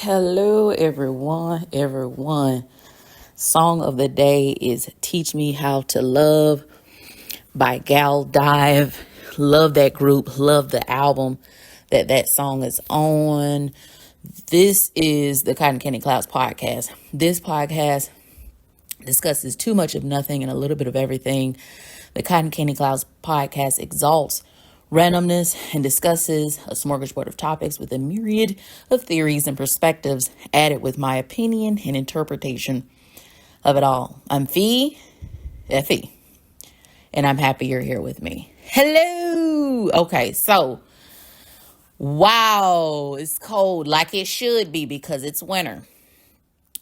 Hello, everyone. Song of the day is Teach Me How to Love by Galdive. Love that group. Love the album that song is on. This is the Cotton Candy Clouds podcast. This podcast discusses too much of nothing and a little bit of everything. The Cotton Candy Clouds podcast exalts randomness and discusses a smorgasbord of topics with a myriad of theories and perspectives added with my opinion and interpretation of it all. I'm Effie, and I'm happy you're here with me. Hello! Okay, so, wow, it's cold like it should be because it's winter.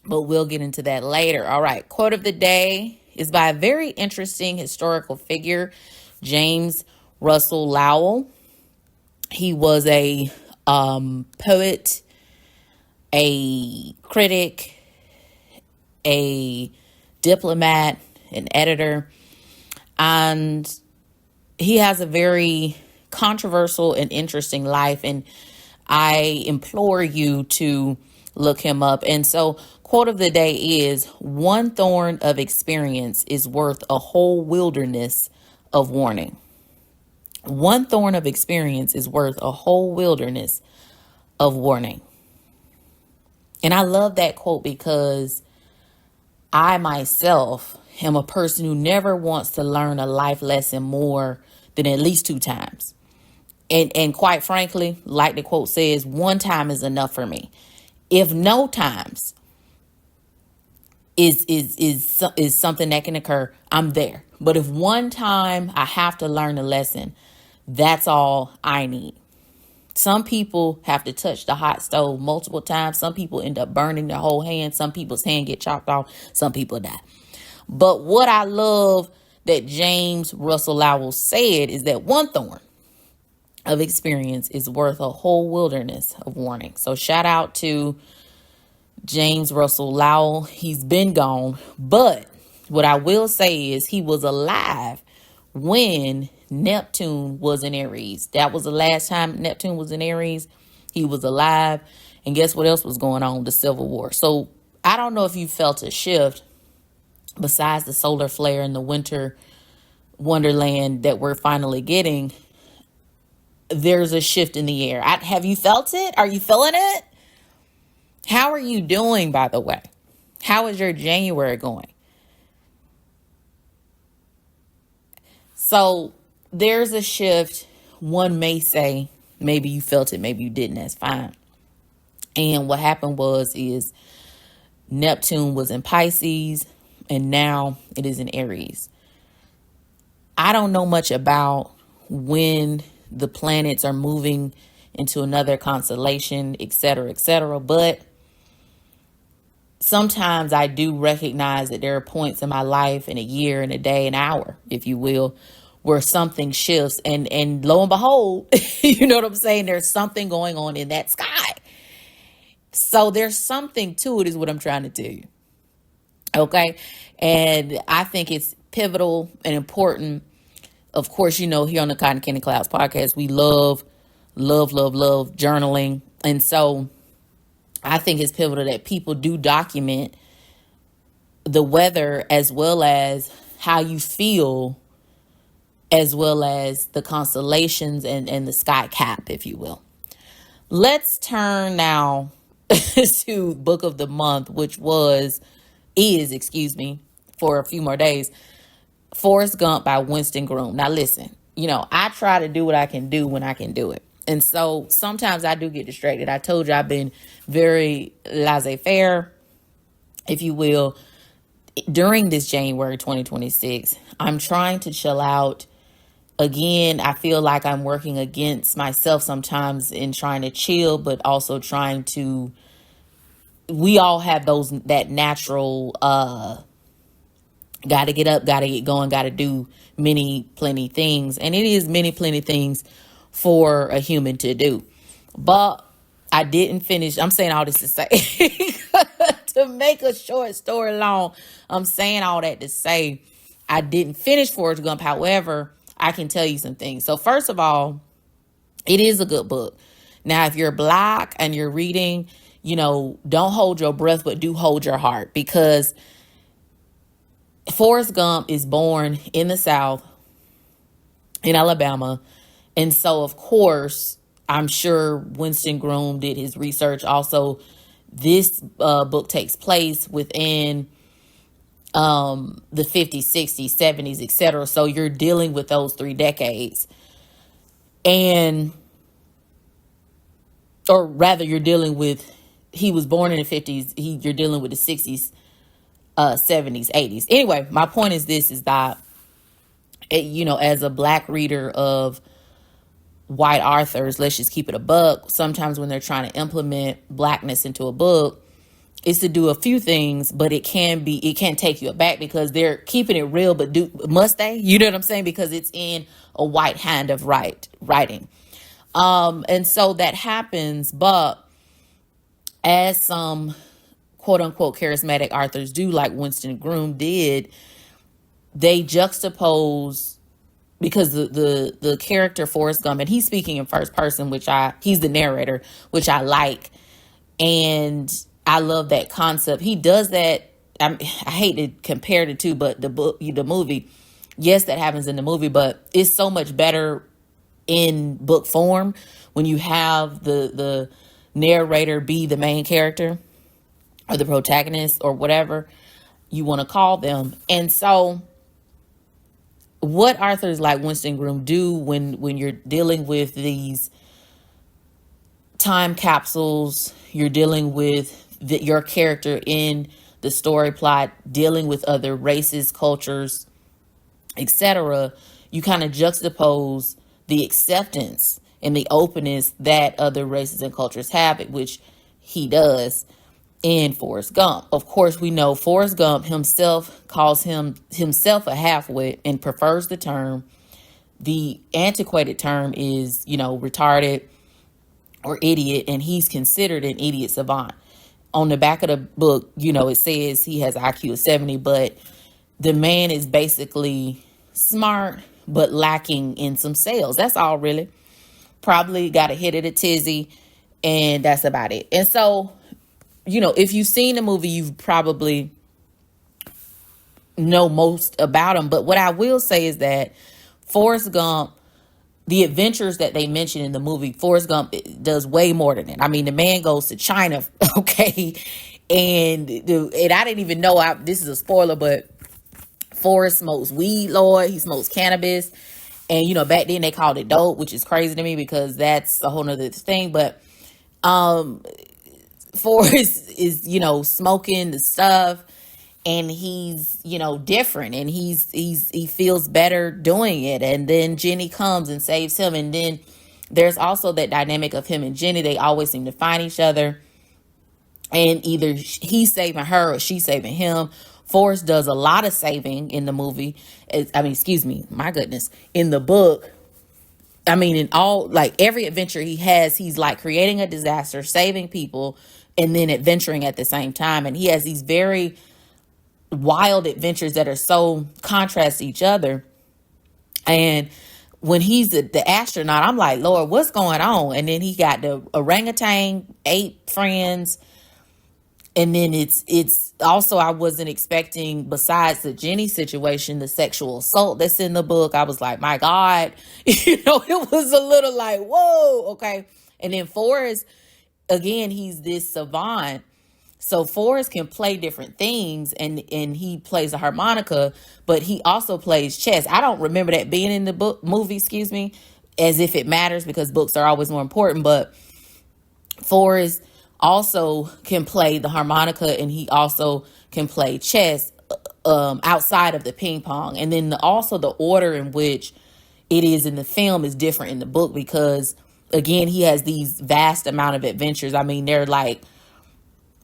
But we'll get into that later. All right, quote of the day is by a very interesting historical figure, James Russell Lowell. He was a poet, a critic, a diplomat, an editor, and he has a very controversial and interesting life, and I implore you to look him up. And so, quote of the day is, "One thorn of experience is worth a whole wilderness of warning." One thorn of experience is worth a whole wilderness of warning. And I love that quote because I myself am a person who never wants to learn a life lesson more than at least 2 times. And quite frankly, like the quote says, 1 time is enough for me. If no times is something that can occur, I'm there. But if 1 time I have to learn a lesson, that's all I need. Some people have to touch the hot stove multiple times. Some people end up burning their whole hand. Some people's hand get chopped off. Some people die. But what I love that James Russell Lowell said is that 1 thorn of experience is worth a whole wilderness of warning. So shout out to James Russell Lowell. He's been gone. But what I will say is he was alive when Neptune was in Aries. That was the last time Neptune was in Aries. He was alive. And guess what else was going on? The Civil War. So I don't know if you felt a shift besides the solar flare and the winter wonderland that we're finally getting. There's a shift in the air. Have you felt it? Are you feeling it? How are you doing, by the way? How is your January going? So there's a shift. One may say, maybe you felt it, maybe you didn't. That's fine. And what happened is Neptune was in Pisces, and now it is in Aries. I don't know much about when the planets are moving into another constellation, etc., but sometimes I do recognize that there are points in my life, in a year, in a day, an hour, if you will, where something shifts, and lo and behold, you know what I'm saying? There's something going on in that sky. So there's something to it is what I'm trying to tell you. Okay. And I think it's pivotal and important. Of course, you know, here on the Cotton Candy Clouds podcast, we love journaling. And so I think it's pivotal that people do document the weather as well as how you feel, as well as the constellations and the sky cap, if you will. Let's turn now to book of the month, which is, for a few more days, Forrest Gump by Winston Groom. Now listen, you know, I try to do what I can do when I can do it. And so sometimes I do get distracted. I told you I've been very laissez-faire, if you will, during this January 2026. I'm trying to chill out. Again, I feel like I'm working against myself sometimes in trying to chill, but also trying to, we all have that natural, got to get up, got to get going, got to do plenty things. And it is plenty things for a human to do. But I didn't finish. I'm saying all this to say, to make a short story long, I'm saying all that to say I didn't finish Forrest Gump. However, I can tell you some things. So first of all, it is a good book. Now, if you're Black and you're reading, don't hold your breath, but do hold your heart, because Forrest Gump is born in the South, in Alabama. And so, of course, I'm sure Winston Groom did his research. Also, this book takes place within the 50s, 60s, 70s, etc. So you're dealing with those 3 decades. And, or rather, you're dealing with, he was born in the 50s, you're dealing with the 60s, 70s, 80s. Anyway, my point is this, is that, as a Black reader of white authors, let's just keep it a buck, sometimes when they're trying to implement Blackness into a book, is to do a few things, but it can take you aback because they're keeping it real, but must they? You know what I'm saying? Because it's in a white hand of writing. And so that happens, but as some quote unquote charismatic authors do, like Winston Groom did, they juxtapose, because the character Forrest Gump, and he's speaking in first person, he's the narrator, which I like. And I love that concept. He does that. I hate to compare the two, but the movie, yes, that happens in the movie, but it's so much better in book form when you have the narrator be the main character or the protagonist or whatever you want to call them. And so what authors like Winston Groom do when you're dealing with these time capsules, you're dealing with your character in the story plot, dealing with other races, cultures, etc., you kind of juxtapose the acceptance and the openness that other races and cultures have, which he does in Forrest Gump. Of course, we know Forrest Gump himself calls himself a halfwit and prefers the term. The antiquated term is, retarded or idiot, and he's considered an idiot savant. On the back of the book, it says he has IQ of 70, but the man is basically smart, but lacking in some sales. That's all, really. Probably got a hit at a tizzy, and that's about it. And so, if you've seen the movie, you probably know most about him. But what I will say is that Forrest Gump, the adventures that they mention in the movie, Forrest Gump does way more than that. I mean, the man goes to China, okay? And I didn't even know, this is a spoiler, but Forrest smokes weed, Lord. He smokes cannabis. And, back then they called it dope, which is crazy to me because that's a whole nother thing. But Forrest is, smoking the stuff. And he's, different, and he feels better doing it. And then Jenny comes and saves him. And then there's also that dynamic of him and Jenny. They always seem to find each other, and either he's saving her or she's saving him. Forrest does a lot of saving in the movie. My goodness, in the book. In all, like every adventure he has, he's like creating a disaster, saving people, and then adventuring at the same time. And he has these very wild adventures that are so contrast to each other. And when he's the astronaut, I'm like, Lord, what's going on? And then he got the orangutan, 8 friends. And then it's also, I wasn't expecting, besides the Jenny situation, the sexual assault that's in the book. I was like, my God, it was a little like, whoa, okay. And then Forrest, again, he's this savant. So Forrest can play different things, and he plays a harmonica, but he also plays chess. I don't remember that being in the movie, as if it matters, because books are always more important. But Forrest also can play the harmonica, and he also can play chess outside of the ping pong. And then also the order in which it is in the film is different in the book, because again, he has these vast amount of adventures. I mean, they're like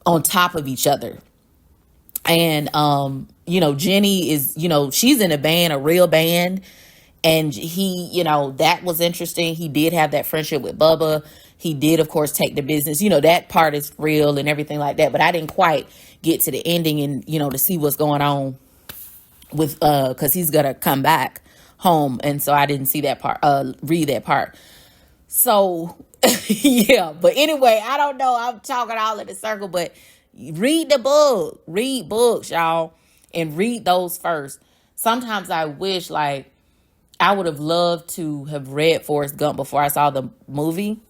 on top of each other. And Jenny is, she's in a real band, and he, that was interesting. He did have that friendship with Bubba. He did, of course, take the business, that part is real and everything like that. But I didn't quite get to the ending and, to see what's going on with, cause he's gonna come back home. And so I didn't see that part, read that part. So Yeah, but anyway, I don't know. I'm talking all in a circle, but read the book. Read books, y'all, and read those first. Sometimes I wish, like, I would have loved to have read Forrest Gump before I saw the movie.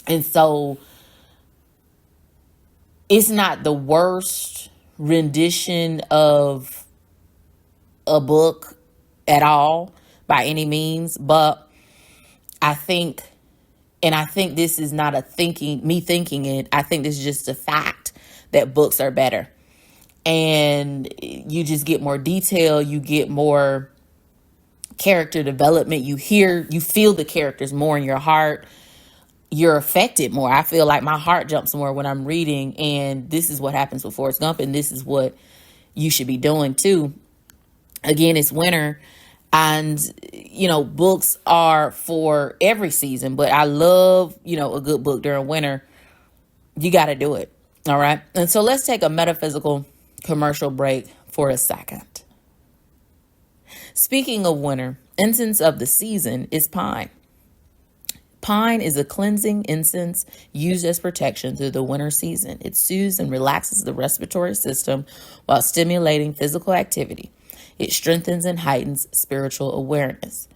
And so it's not the worst rendition of a book at all by any means, but I think, and I think this is not me thinking it, I think this is just a fact that books are better. And you just get more detail, you get more character development, you feel the characters more in your heart, you're affected more. I feel like my heart jumps more when I'm reading, and this is what happens with Forrest Gump, and this is what you should be doing too. Again, it's winter, and books are for every season, but I love a good book during winter. You got to do it. All right. And so let's take a metaphysical commercial break for a second. Speaking of winter, incense of the season is pine. Pine is a cleansing incense used as protection through the winter season. It soothes and relaxes the respiratory system while stimulating physical activity. It strengthens and heightens spiritual awareness.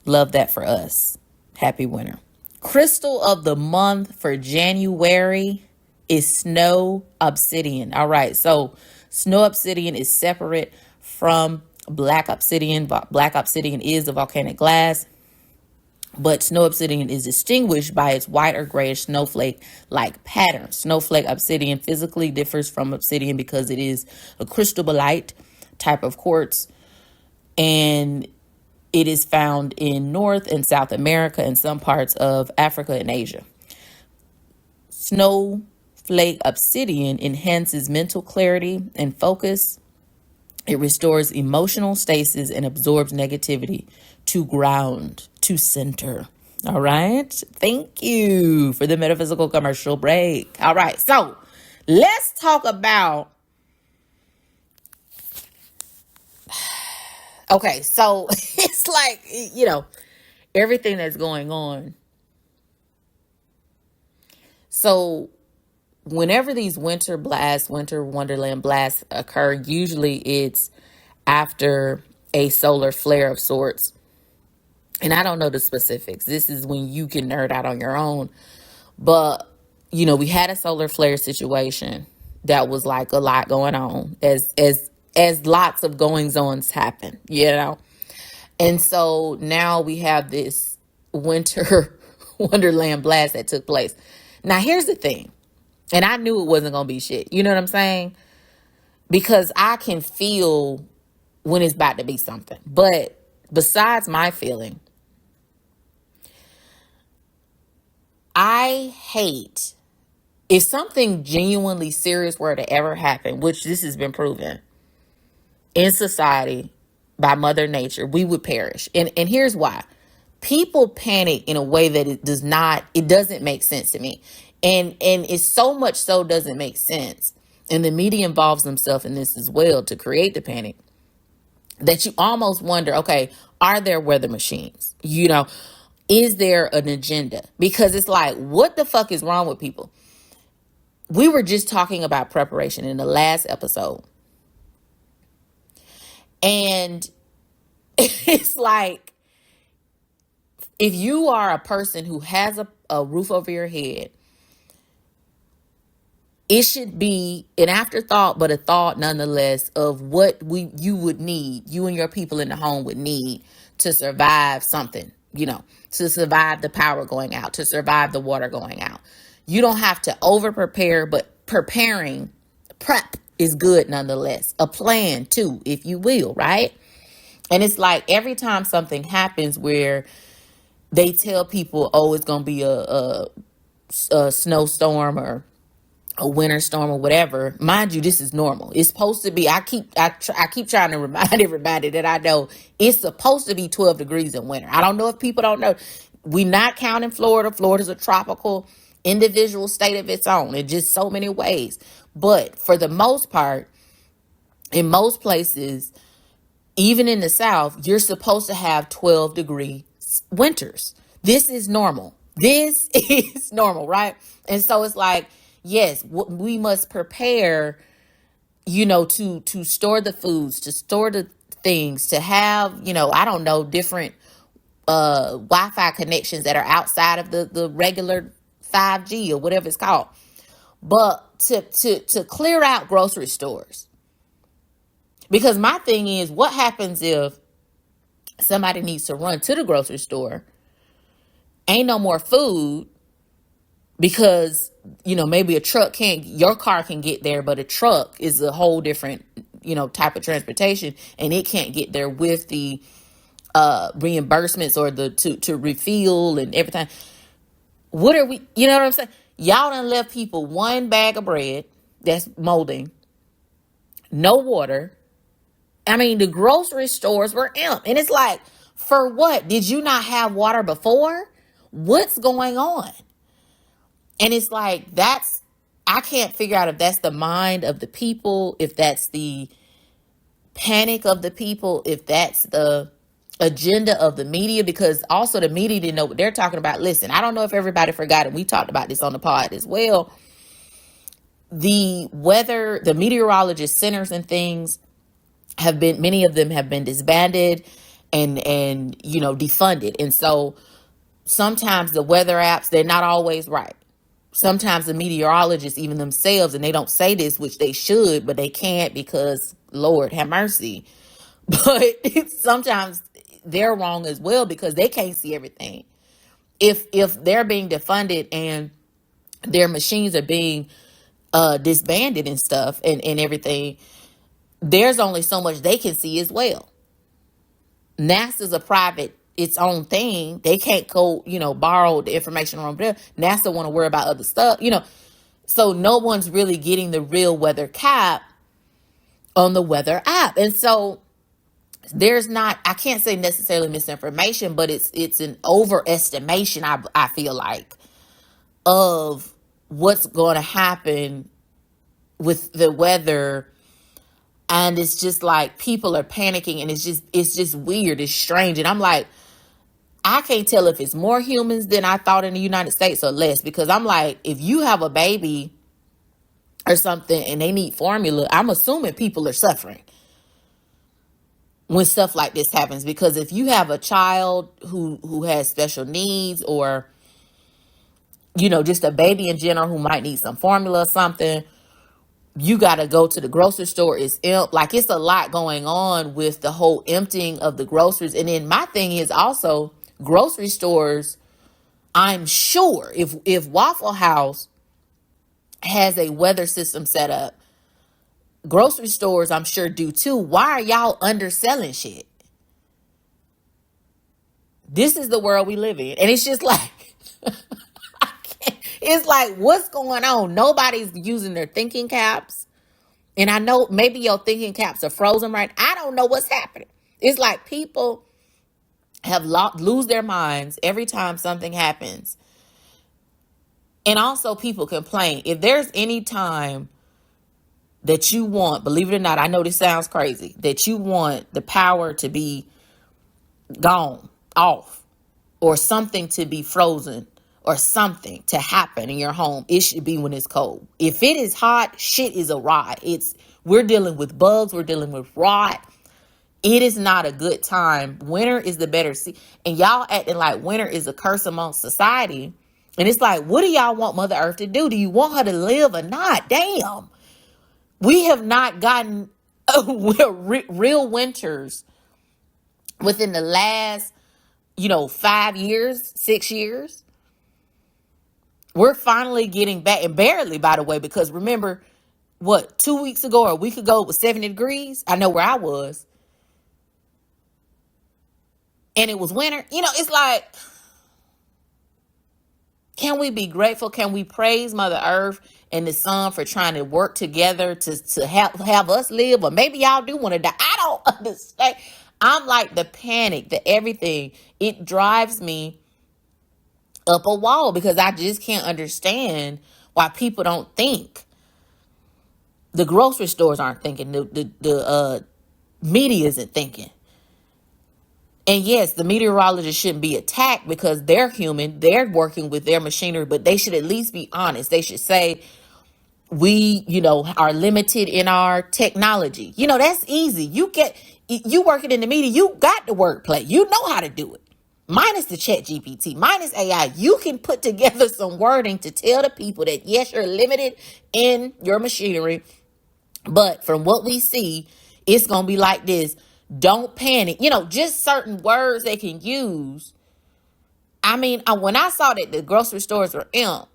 Love that for us. Happy winter. Crystal of the month for January is Snow Obsidian. All right, so Snow Obsidian is separate from Black Obsidian. Black Obsidian is the volcanic glass, but Snow Obsidian is distinguished by its white or grayish snowflake-like pattern. Snowflake Obsidian physically differs from obsidian because it is a cristobalite type of quartz, and it is found in North and South America and some parts of Africa and Asia. Snowflake Obsidian enhances mental clarity and focus. It restores emotional stasis and absorbs negativity to ground, to center. All right. Thank you for the metaphysical commercial break. All right. So let's talk about. Okay. So it's like, everything that's going on. So whenever these winter wonderland blasts occur, usually it's after a solar flare of sorts. And I don't know the specifics. This is when you can nerd out on your own. But, we had a solar flare situation that was like a lot going on as lots of goings ons happen, And so now we have this winter wonderland blast that took place. Now, here's the thing. And I knew it wasn't going to be shit. You know what I'm saying? Because I can feel when it's about to be something. But besides my feeling, I hate if something genuinely serious were to ever happen, which this has been proven in society by Mother Nature, we would perish. And here's why. People panic in a way that it doesn't make sense to me. And it's so much so doesn't make sense. And the media involves themselves in this as well to create the panic that you almost wonder, okay, are there weather machines? Is there an agenda? Because it's like, what the fuck is wrong with people? We were just talking about preparation in the last episode. And it's like, if you are a person who has a roof over your head, it should be an afterthought, but a thought nonetheless of what you would need, you and your people in the home would need to survive something, to survive the power going out, to survive the water going out. You don't have to over prepare, but prep is good nonetheless. A plan too, if you will, right? And it's like every time something happens where they tell people, oh, it's going to be a snowstorm or a winter storm or whatever. Mind you, this is normal. It's supposed to be, I keep trying to remind everybody that I know it's supposed to be 12 degrees in winter. I don't know if people don't know. We're not counting Florida. Florida's a tropical individual state of its own in just so many ways. But for the most part, in most places, even in the South, you're supposed to have 12-degree winters. This is normal. This is normal, right? And so it's like, yes, we must prepare, to store the foods, to store the things, to have, I don't know, different Wi-Fi connections that are outside of the regular 5G or whatever it's called. But to clear out grocery stores. Because my thing is, what happens if somebody needs to run to the grocery store, ain't no more food because, maybe your car can get there, but a truck is a whole different, type of transportation, and it can't get there with the reimbursements or to refuel and everything. What are we, you know what I'm saying? Y'all done left people one bag of bread that's molding, no water. I mean, the grocery stores were empty. And it's like, for what? Did you not have water before? What's going on? And it's like, I can't figure out if that's the mind of the people, if that's the panic of the people, if that's the agenda of the media, because also the media didn't know what they're talking about. Listen, I don't know if everybody forgot, and we talked about this on the pod as well. The weather, the meteorologist centers and things many of them have been disbanded and defunded. And so sometimes the weather apps, they're not always right. Sometimes the meteorologists, even themselves, and they don't say this, which they should, but they can't because Lord have mercy. But sometimes they're wrong as well because they can't see everything. If they're being defunded and their machines are being disbanded and stuff and everything, there's only so much they can see as well. NASA's a private, its own thing. They can't go, borrow the information from there. NASA want to worry about other stuff, So no one's really getting the real weather cap on the weather app. And so there's not, I can't say necessarily misinformation, but it's an overestimation, I feel like, of what's going to happen with the weather. And it's just like people are panicking, and it's just weird. It's strange. And I'm like, I can't tell if it's more humans than I thought in the United States or less, because I'm like, if you have a baby or something and they need formula, I'm assuming people are suffering when stuff like this happens. Because if you have a child who has special needs, or, just a baby in general who might need some formula or something, you got to go to the grocery store. It's like, it's a lot going on with the whole emptying of the groceries. And then my thing is also grocery stores. I'm sure if Waffle House has a weather system set up, grocery stores, I'm sure, do too. Why are y'all underselling shit? This is the world we live in. And it's just like, it's like, what's going on? Nobody's using their thinking caps. And I know maybe your thinking caps are frozen, right? I don't know what's happening. It's like people have lose their minds every time something happens. And also people complain. If there's any time that you want, believe it or not, I know this sounds crazy, that you want the power to be gone, off, or something to be frozen, or something to happen in your home, it should be when it's cold. If it is hot, shit is awry. We're dealing with bugs, we're dealing with rot. It is not a good time. Winter is the better season. And y'all acting like winter is a curse amongst society. And it's like, what do y'all want Mother Earth to do? Do you want her to live or not? Damn. We have not gotten real winters within the last, 5 years, 6 years. We're finally getting back, and barely, by the way, because remember, 2 weeks ago or a week ago, it was 70 degrees. I know where I was. And it was winter. It's like, can we be grateful? Can we praise Mother Earth and the sun for trying to work together to have us live? Or maybe y'all do want to die. I don't understand. I'm like, the panic, the everything, it drives me up a wall, because I just can't understand why people don't think. The grocery stores aren't thinking. The media isn't thinking. And yes, the meteorologists shouldn't be attacked because they're human. They're working with their machinery, but they should at least be honest. They should say, we, are limited in our technology. That's easy. You working in the media, you got the wordplay. You know how to do it. Minus the chat GPT, minus AI, you can put together some wording to tell the people that yes, you're limited in your machinery, but from what we see, it's going to be like this. Don't panic. Just certain words they can use. I mean, when I saw that the grocery stores were empty,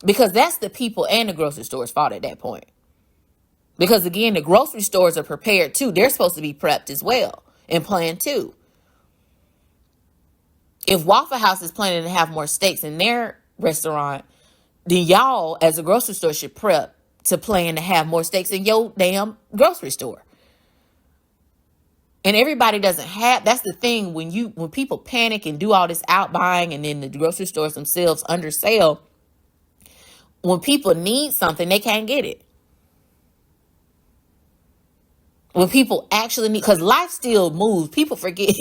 because that's the people and the grocery stores' fault at that point. Because again, the grocery stores are prepared too. They're supposed to be prepped as well and planned too. If Waffle House is planning to have more steaks in their restaurant, then y'all as a grocery store should prep to plan to have more steaks in your damn grocery store. And everybody doesn't have, that's the thing, when people panic and do all this out buying and then the grocery stores themselves undersell, when people need something, they can't get it. When people actually need, because life still moves, people forget.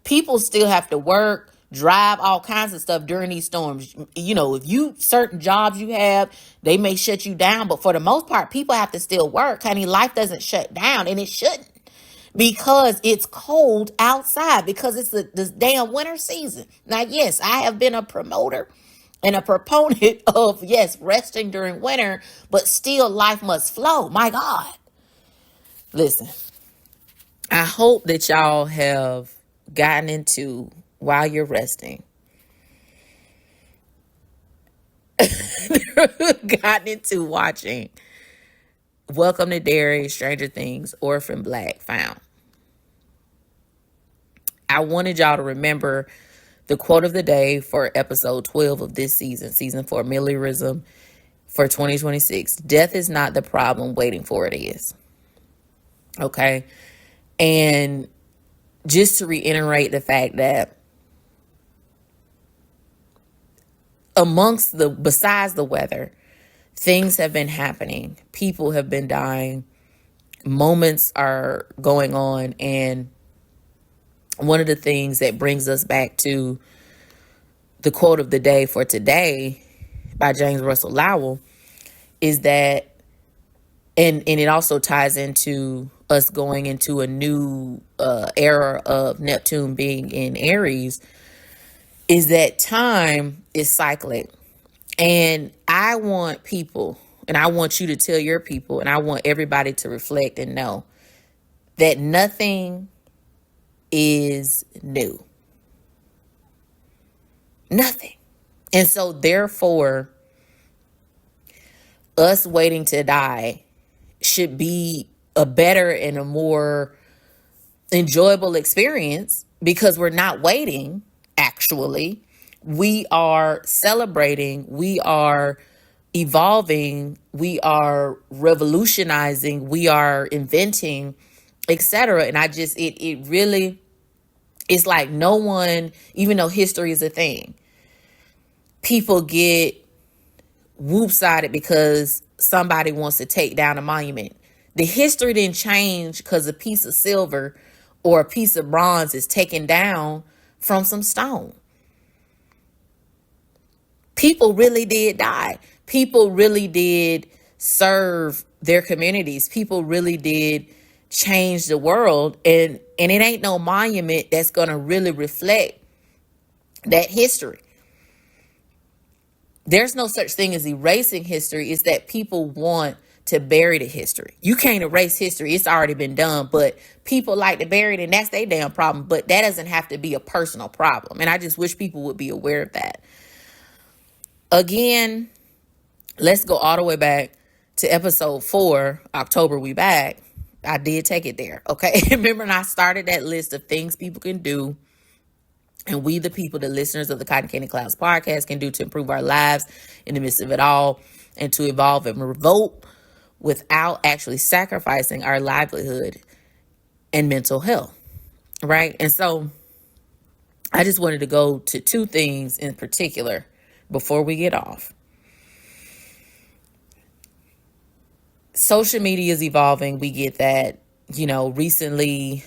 People still have to work, drive, all kinds of stuff during these storms. If certain jobs you have, they may shut you down. But for the most part, people have to still work. Honey, life doesn't shut down, and it shouldn't. Because it's cold outside, because it's this damn winter season. Now, yes, I have been a promoter and a proponent of, yes, resting during winter, but still life must flow. My God. Listen, I hope that y'all have gotten into, while you're resting, gotten into watching Welcome to Derry, Stranger Things, Orphan Black, Found. I wanted y'all to remember the quote of the day for episode 12 of this season 4, Meliorism for 2026. Death is not the problem, waiting for it is. Okay. And just to reiterate the fact that besides the weather, things have been happening. People have been dying. Moments are going on. And one of the things that brings us back to the quote of the day for today by James Russell Lowell is that, and it also ties into us going into a new era of Neptune being in Aries, is that time is cyclic. And I want people, and I want you to tell your people, and I want everybody to reflect and know that nothing is new. Nothing. And so therefore, us waiting to die should be a better and a more enjoyable experience, because we're not waiting. Actually, we are celebrating, we are evolving, we are revolutionizing, we are inventing, etc. And it really, it's like no one, even though history is a thing, people get whoop-sided because somebody wants to take down a monument. The history didn't change because a piece of silver or a piece of bronze is taken down from some stone. People really did die. People really did serve their communities. People really did change the world. And it ain't no monument that's going to really reflect that history. There's no such thing as erasing history. It's that people want to bury the history. You can't erase history. It's already been done, but people like to bury it, and that's their damn problem. But that doesn't have to be a personal problem. And I just wish people would be aware of that. Again, let's go all the way back to episode 4, October, we back. I did take it there. Okay. Remember, when I started that list of things people can do, and we, the people, the listeners of the Cotton Candy Clouds podcast, can do to improve our lives in the midst of it all, and to evolve and revolt without actually sacrificing our livelihood and mental health. Right. And so I just wanted to go to 2 things in particular before we get off. Social media is evolving. We get that, recently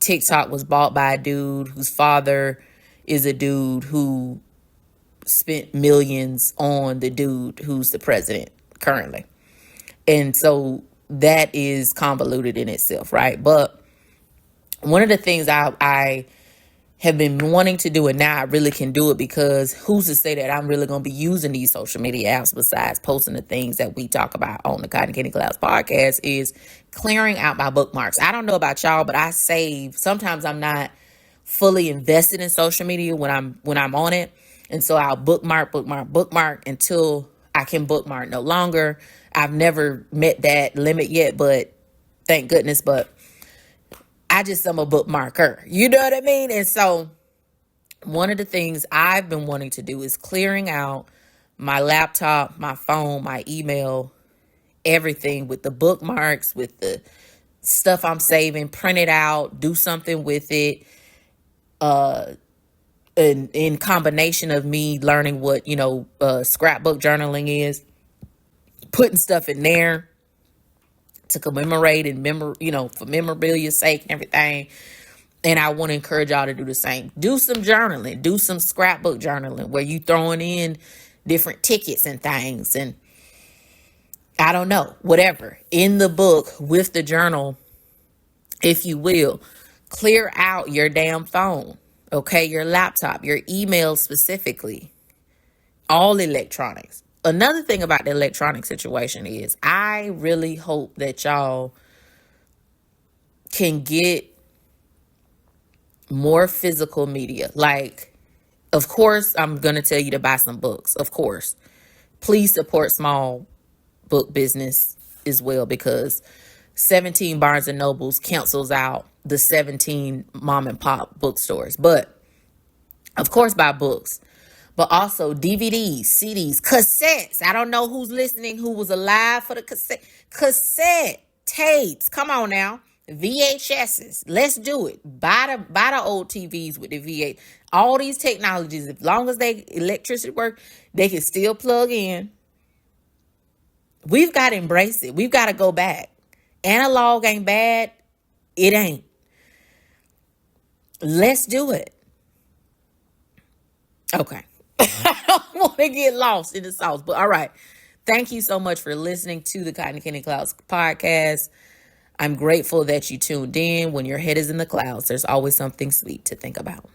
TikTok was bought by a dude whose father is a dude who spent millions on the dude who's the president currently. And so that is convoluted in itself, right? But one of the things I have been wanting to do, and now I really can do it, because who's to say that I'm really going to be using these social media apps besides posting the things that we talk about on the Cotton Candy Clouds podcast, is clearing out my bookmarks. I don't know about y'all, but I save. Sometimes I'm not fully invested in social media when I'm on it. And so I'll bookmark until I can bookmark no longer. I've never met that limit yet, but thank goodness. But I'm a bookmarker. You know what I mean? And so one of the things I've been wanting to do is clearing out my laptop, my phone, my email, everything with the bookmarks, with the stuff I'm saving, print it out, do something with it. In combination of me learning what, scrapbook journaling is, putting stuff in there to commemorate and for memorabilia's sake and everything. And I want to encourage y'all to do the same. Do some journaling, do some scrapbook journaling where you throwing in different tickets and things. And I don't know, whatever in the book with the journal, if you will, clear out your damn phone. Okay. Your laptop, your email specifically, all electronics. Another thing about the electronic situation is I really hope that y'all can get more physical media. Like, of course, I'm going to tell you to buy some books. Of course, please support small book business as well, because 17 Barnes and Nobles cancels out the 17 mom and pop bookstores. But of course, buy books. But also DVDs, CDs, cassettes. I don't know who's listening, who was alive for the cassette tapes. Come on now. VHSs. Let's do it. Buy the old TVs with the V8. All these technologies, as long as they electricity work, they can still plug in. We've got to embrace it. We've got to go back. Analog ain't bad. It ain't. Let's do it. Okay. I don't want to get lost in the sauce, but all right. Thank you so much for listening to the Cotton Candy Clouds podcast. I'm grateful that you tuned in. When your head is in the clouds, there's always something sweet to think about.